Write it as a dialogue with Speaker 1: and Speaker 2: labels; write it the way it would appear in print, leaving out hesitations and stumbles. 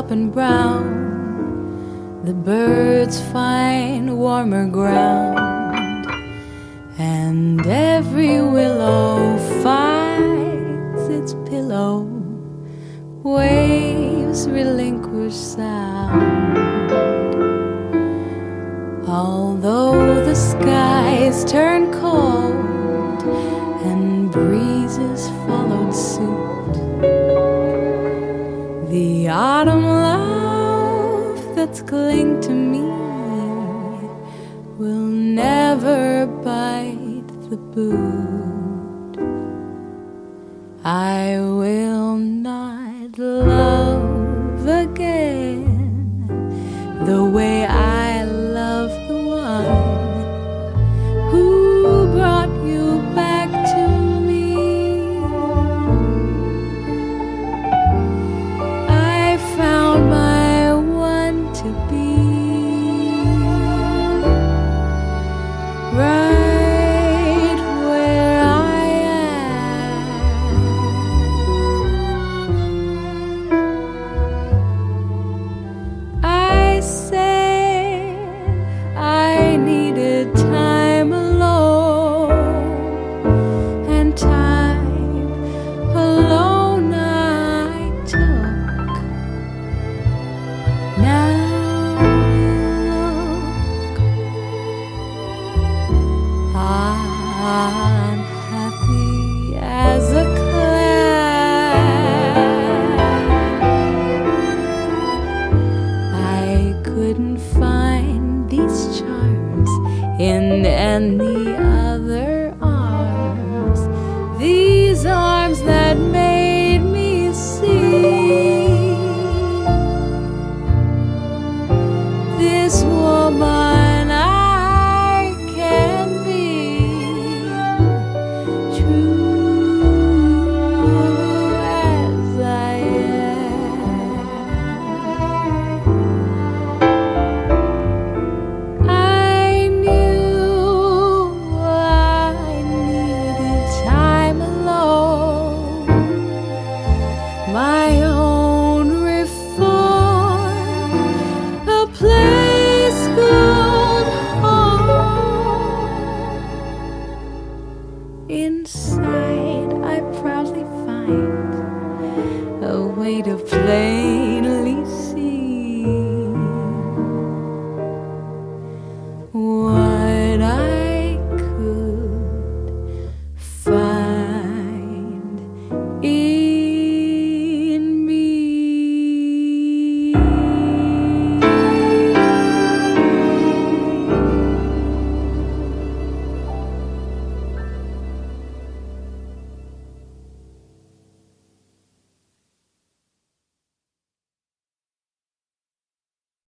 Speaker 1: up and brown, the birds find warmer ground, and every willow finds its pillow. Waves relinquish sound. Although the skies turn cold and breezes followed suit, the autumn love that's clinging to me will never bite the boot. I will not love again the way I love the one who brought you back to me. I found my one to be right where I am. I said I needed time alone, and time alone I took. Now look, I'm happy as a cloud. I couldn't find these charms in any other arms, these arms that made me see this woman I can be, true as I am. I knew I needed time alone, my own reform, a place called home. Inside I proudly find a way to plainly see.